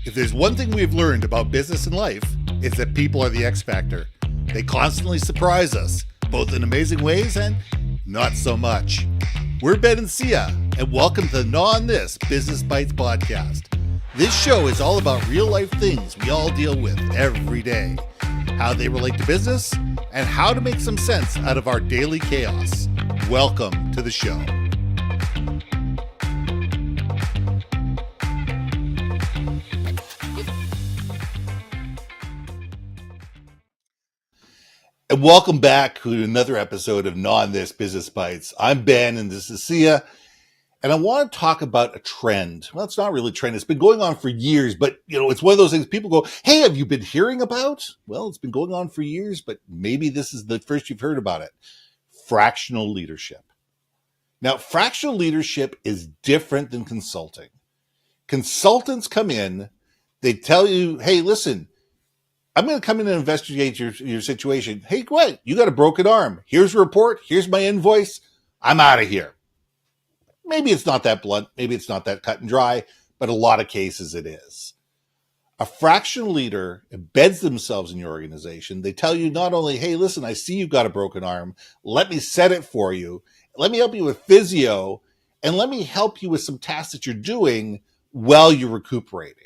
If there's one thing we've learned about business and life, it's that people are the X factor. They constantly surprise us, both in amazing ways and not so much. We're Baker and Syya, and welcome to the Gnaw On This Business Bites Podcast. This show is all about real life things we all deal with every day, how they relate to business, and how to make some sense out of our daily chaos. Welcome to the show. And welcome back to another episode of Gnaw On This Business Bites. I'm Ben and this is Syya. And I want to talk about a trend. Well, it's not really a trend. It's been going on for years, but it's one of those things people go, hey, have you been hearing about? Well, it's been going on for years, but maybe this is the first you've heard about it. Fractional leadership. Now, fractional leadership is different than consulting. Consultants come in, they tell you, hey, listen, I'm going to come in and investigate your situation. Hey, Gwen, you got a broken arm. Here's a report. Here's my invoice. I'm out of here. Maybe it's not that blunt. Maybe it's not that cut and dry, but a lot of cases it is. A fractional leader embeds themselves in your organization. They tell you not only, hey, listen, I see you've got a broken arm. Let me set it for you. Let me help you with physio, and let me help you with some tasks that you're doing while you're recuperating.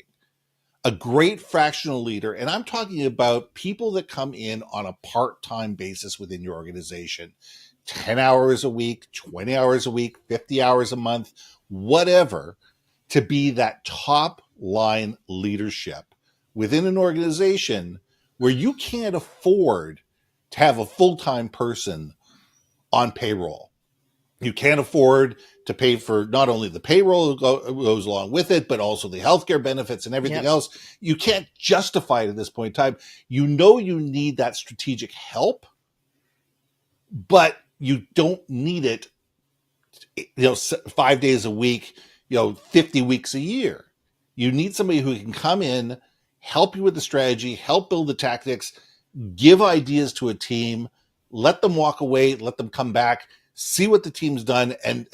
A great fractional leader, and I'm talking about people that come in on a part-time basis within your organization, 10 hours a week, 20 hours a week, 50 hours a month, whatever, to be that top line leadership within an organization where you can't afford to have a full-time person on payroll. You can't afford to pay for not only the payroll that goes along with it, but also the healthcare benefits and everything else. You can't justify it at this point in time. You know you need that strategic help, but you don't need it, 5 days a week, 50 weeks a year. You need somebody who can come in, help you with the strategy, help build the tactics, give ideas to a team, let them walk away, let them come back, see what the team's done, and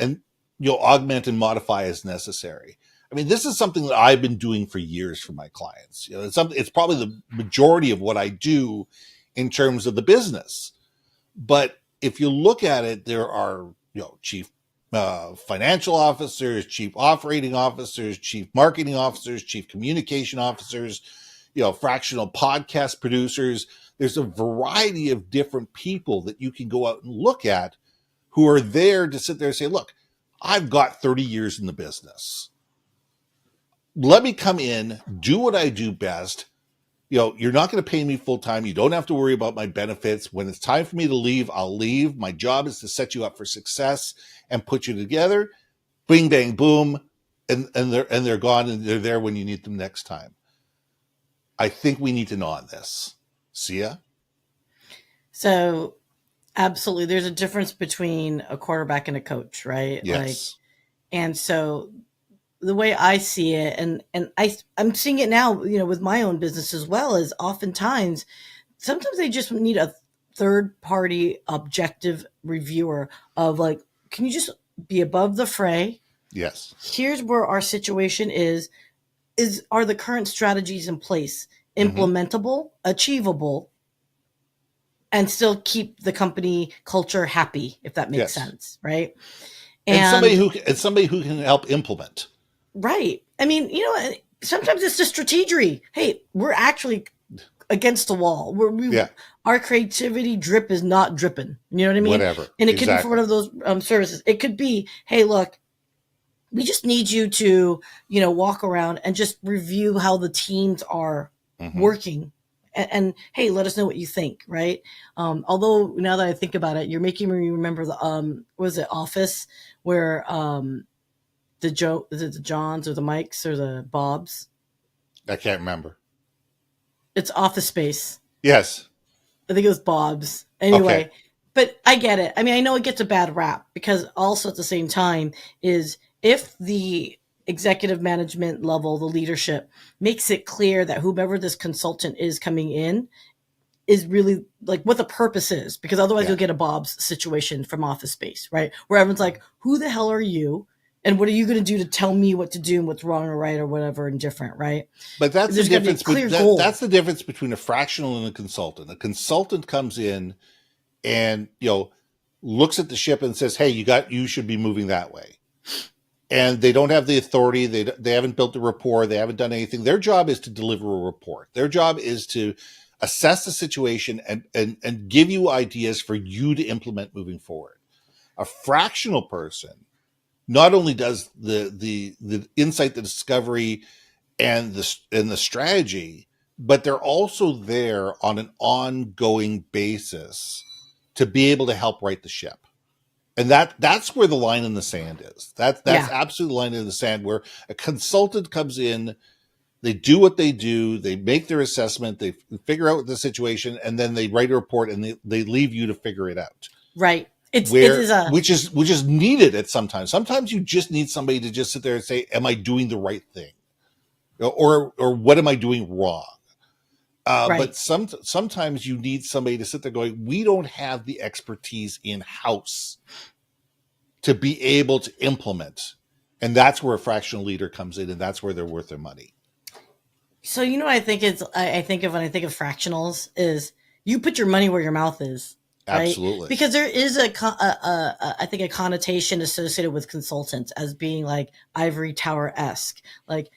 augment and modify as necessary. I mean, this is something that I've been doing for years for my clients. It's probably the majority of what I do in terms of the business. But if you look at it, there are chief financial officers, chief operating officers, chief marketing officers, chief communication officers, fractional podcast producers. There's a variety of different people that you can go out and look at who are there to sit there and say, look, I've got 30 years in the business. Let me come in, do what I do best. You're not going to pay me full time. You don't have to worry about my benefits. When it's time for me to leave, I'll leave. My job is to set you up for success and put you together. Bing, bang, boom. And they're gone, and they're there when you need them next time. I think we need to know on this. Syya? So absolutely. There's a difference between a quarterback and a coach, right? Yes. And so the way I see it, and I'm seeing it now, with my own business as well, is oftentimes, sometimes they just need a third party objective reviewer of can you just be above the fray? Yes. Here's where our situation are the current strategies in place implementable, achievable, and still keep the company culture happy, if that makes sense, right? And somebody who can help implement. Right. I mean, sometimes it's just strategy. Hey, we're actually against the wall. Our creativity drip is not dripping. You know what I mean? Whatever. And it could be for one of those services. It could be, hey, look, we just need you to, walk around and just review how the teams are working. And hey, let us know what you think, right? Although now that I think about it, you're making me remember the was it Office, where is it the Johns or the Mikes or the Bobs? I can't remember. It's Office Space. Yes. I think it was Bob's. Anyway, okay. But I get it. I mean, I know it gets a bad rap because also at the same time is if the executive management level, the leadership makes it clear that whomever this consultant is coming in is really what the purpose is, because otherwise you'll get a Bob's situation from Office Space, right? Where everyone's like, who the hell are you? And what are you going to do to tell me what to do and what's wrong or right or whatever and different, right? But that's There's the got to be a difference. clear goal. That's the difference between a fractional and a consultant. A consultant comes in and looks at the ship and says, "Hey, you should be moving that way." And they don't have the authority. They haven't built the rapport. They haven't done anything. Their job is to deliver a report. Their job is to assess the situation and give you ideas for you to implement moving forward. A fractional person not only does the insight, the discovery, and the strategy, but they're also there on an ongoing basis to be able to help right the ship. And that's where the line in the sand is. That's absolutely the line in the sand where a consultant comes in, they do what they do, they make their assessment, they figure out the situation, and then they write a report and they leave you to figure it out. Right. Which is needed at sometimes. Sometimes you just need somebody to just sit there and say, "Am I doing the right thing? Or what am I doing wrong?" Right. But sometimes you need somebody to sit there going, "We don't have the expertise in-house to be able to implement." And that's where a fractional leader comes in, and that's where they're worth their money. So, I think I think of when I think of fractionals is you put your money where your mouth is. Right? Absolutely. Because there is I think a connotation associated with consultants as being like ivory tower-esque, like,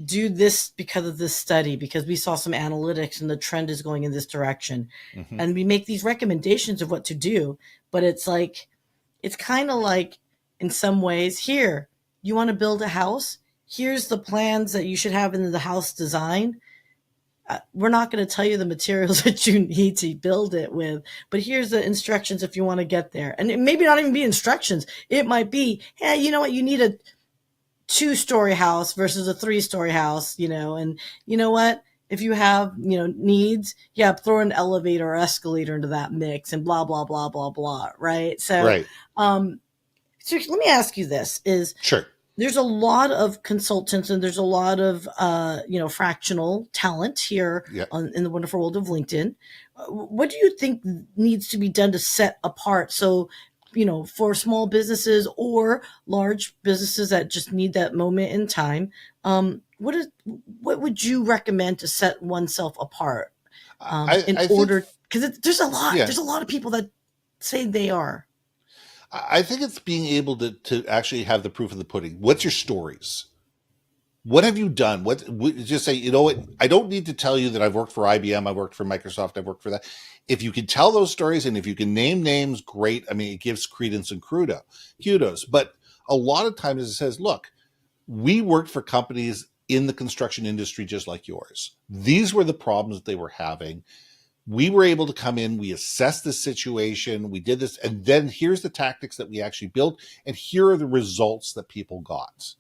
do this because of this study, because we saw some analytics and the trend is going in this direction. Mm-hmm. And we make these recommendations of what to do. But it's kind of like, in some ways, here, you want to build a house? Here's the plans that you should have in the house design. We're not going to tell you the materials that you need to build it with, but here's the instructions if you want to get there. And it maybe not even be instructions. It might be, hey, you know what? You need a 2-story house versus a 3-story house, and you know what? If you have, needs, throw an elevator or escalator into that mix and blah, blah, blah, blah, blah. Right. So, right. So let me ask you this sure. There's a lot of consultants and there's a lot of, fractional talent here in the wonderful world of LinkedIn. What do you think needs to be done to set apart? So, for small businesses or large businesses that just need that moment in time, what would you recommend to set oneself apart because there's a lot of people that say they are. I think it's being able to actually have the proof of the pudding. What's your stories? What have you done? Just say, you know what? I don't need to tell you that I've worked for IBM, I've worked for Microsoft, I've worked for that. If you can tell those stories and if you can name names, great. I mean, it gives credence and kudos. But a lot of times it says, look, we worked for companies in the construction industry just like yours. These were the problems that they were having. We were able to come in, we assessed the situation, we did this, and then here's the tactics that we actually built, and here are the results that people got.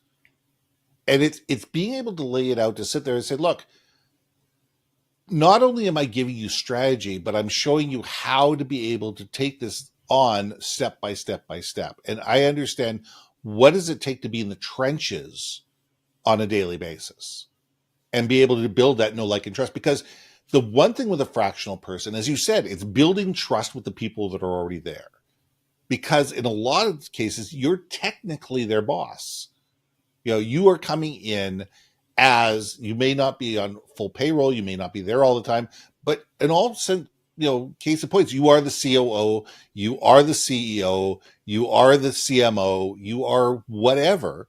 And it's being able to lay it out, to sit there and say, look, not only am I giving you strategy, but I'm showing you how to be able to take this on step by step by step. And I understand, what does it take to be in the trenches on a daily basis and be able to build that know, like, and trust. Because the one thing with a fractional person, as you said, it's building trust with the people that are already there. Because in a lot of cases, you're technically their boss. You know, you are coming in as, you may not be on full payroll, you may not be there all the time, but in all sense, case of points, you are the COO, you are the CEO, you are the CMO, you are whatever,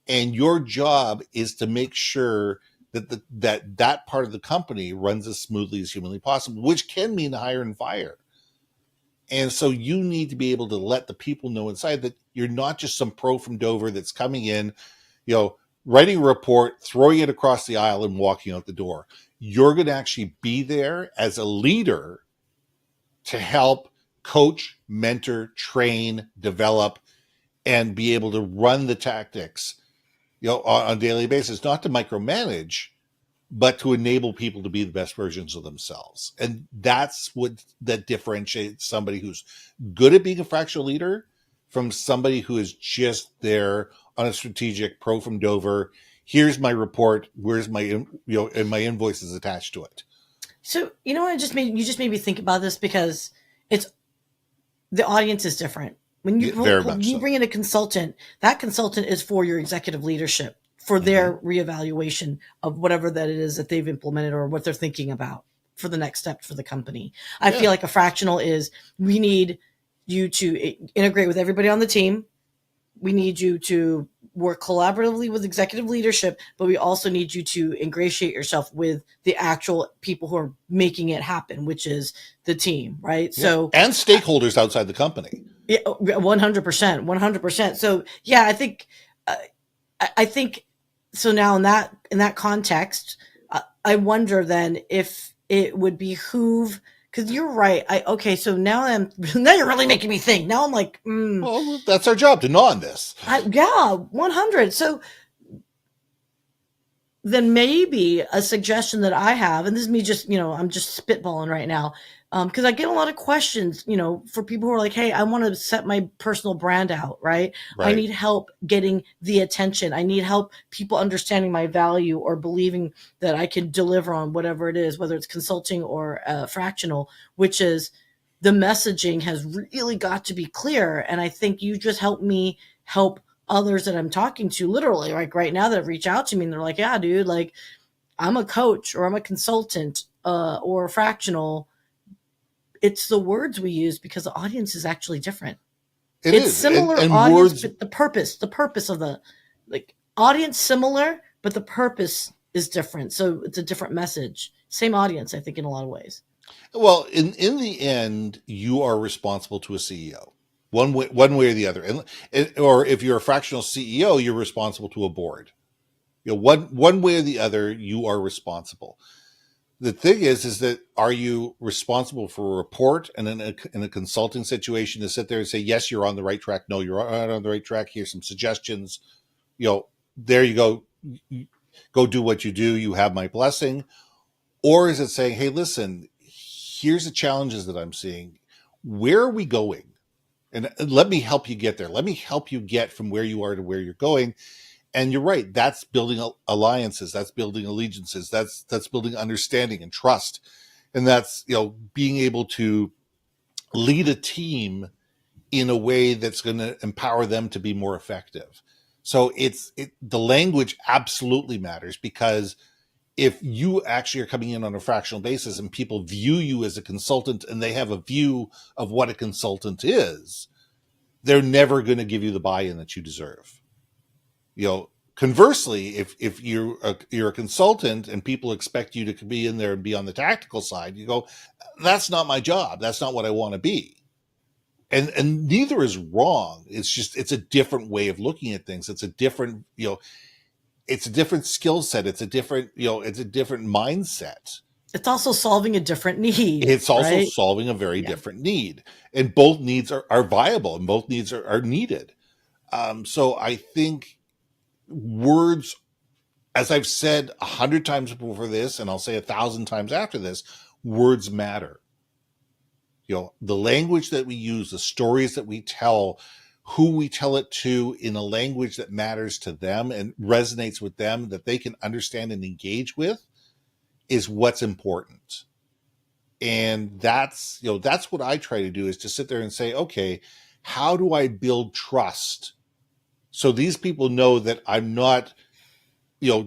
and your job is to make sure that that part of the company runs as smoothly as humanly possible, which can mean hire and fire. And so you need to be able to let the people know inside that you're not just some pro from Dover that's coming in, writing a report, throwing it across the aisle and walking out the door. You're going to actually be there as a leader to help coach, mentor, train, develop, and be able to run the tactics, on a daily basis, not to micromanage, but to enable people to be the best versions of themselves. And that's that differentiates somebody who's good at being a fractional leader from somebody who is just there on a strategic pro from Dover. Here's my report. Where's my, and my invoice is attached to it. So, you just made me think about this, because the audience is different. When Very much you so. bring in a consultant, that consultant is for your executive leadership, for their reevaluation of whatever that it is that they've implemented or what they're thinking about for the next step for the company. I feel like a fractional is, we need you to integrate with everybody on the team. We need you to work collaboratively with executive leadership, but we also need you to ingratiate yourself with the actual people who are making it happen, which is the team, right? Yeah. So, and stakeholders outside the company. yeah, 100%. So yeah, I think so. Now in that context, I wonder then if it would behoove, because you're right. So now now you're really making me think. Now I'm like, Well, that's our job, to gnaw on this. yeah, 100. So then maybe a suggestion that I have, and this is me just, I'm just spitballing right now, because I get a lot of questions, for people who are like, hey, I want to set my personal brand out, right? I need help getting the attention. I need help people understanding my value or believing that I can deliver on whatever it is, whether it's consulting or fractional, which is the messaging has really got to be clear. And I think you just helped me help others that I'm talking to, literally, like right now, that reach out to me and they're like, yeah, dude, like I'm a coach or I'm a consultant or a fractional. It's the words we use because the audience is actually different. It's similar and audience, words, but the purpose of the audience similar, but the purpose is different. So it's a different message. Same audience, I think, in a lot of ways. Well, in the end, you are responsible to a CEO. One way or the other. Or if you're a fractional CEO, you're responsible to a board. One way or the other, you are responsible. The thing is that, are you responsible for a report and in a consulting situation to sit there and say, yes, you're on the right track. No, you're not on the right track. Here's some suggestions. There you go. Go do what you do. You have my blessing. Or is it saying, hey, listen, here's the challenges that I'm seeing. Where are we going? And let me help you get there. Let me help you get from where you are to where you're going. And you're right. That's building alliances. That's building allegiances. That's building understanding and trust. And that's, being able to lead a team in a way that's going to empower them to be more effective. So the language absolutely matters, because if you actually are coming in on a fractional basis and people view you as a consultant and they have a view of what a consultant is, they're never going to give you the buy-in that you deserve. Conversely, if you're a consultant and people expect you to be in there and be on the tactical side, you go, that's not my job. That's not what I want to be. And neither is wrong. It's just, it's a different way of looking at things. It's a different, it's a different skill set. It's a different, it's a different mindset. It's also solving a different need. It's also right? solving a very different need. And both needs are viable, and both needs are needed. So I think words, as I've said 100 times before this, and I'll say 1,000 times after this, words matter. The language that we use, the stories that we tell, who we tell it to in a language that matters to them and resonates with them, that they can understand and engage with, is what's important. And that's what I try to do, is to sit there and say, okay, how do I build trust so these people know that I'm not,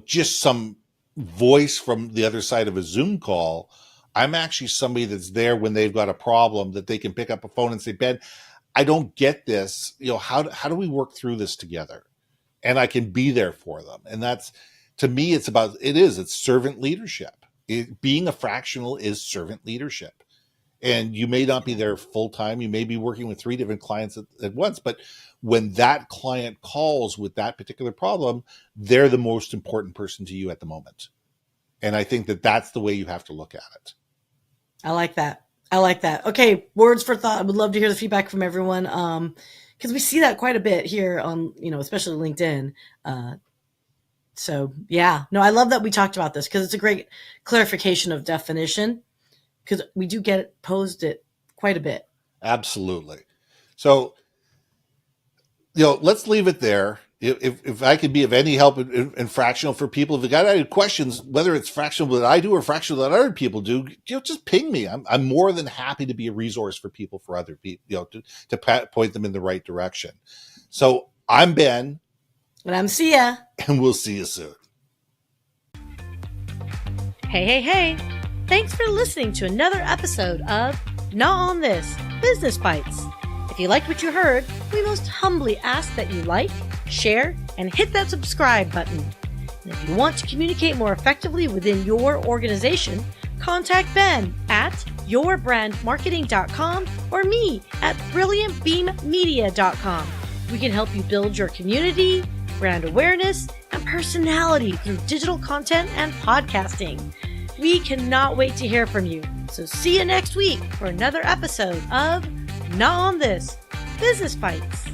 just some voice from the other side of a Zoom call. I'm actually somebody that's there when they've got a problem, that they can pick up a phone and say, Ben, I don't get this. How do we work through this together? And I can be there for them. And that's, to me, it's servant leadership. Being a fractional is servant leadership. And you may not be there full time. You may be working with 3 different clients at once, but when that client calls with that particular problem, they're the most important person to you at the moment. And I think that that's the way you have to look at it. I like that. Okay, words for thought. I would love to hear the feedback from everyone, because we see that quite a bit here on, especially LinkedIn. So yeah, no, I love that we talked about this, because it's a great clarification of definition, because we do get it posed it quite a bit. Absolutely. So, let's leave it there. if I could be of any help in fractional for people, if you got any questions, whether it's fractional that I do or fractional that other people do, just ping me. I'm more than happy to be a resource for people, for other people, to point them in the right direction. So I'm Ben. And I'm Syya. And we'll see you soon. Hey. Thanks for listening to another episode of Gnaw On This Business Bites. If you liked what you heard, we most humbly ask that you like, share, and hit that subscribe button. And if you want to communicate more effectively within your organization, contact Ben at yourbrandmarketing.com or me at brilliantbeammedia.com. We can help you build your community, brand awareness, and personality through digital content and podcasting. We cannot wait to hear from you. So see you next week for another episode of Gnaw On This Business Bites.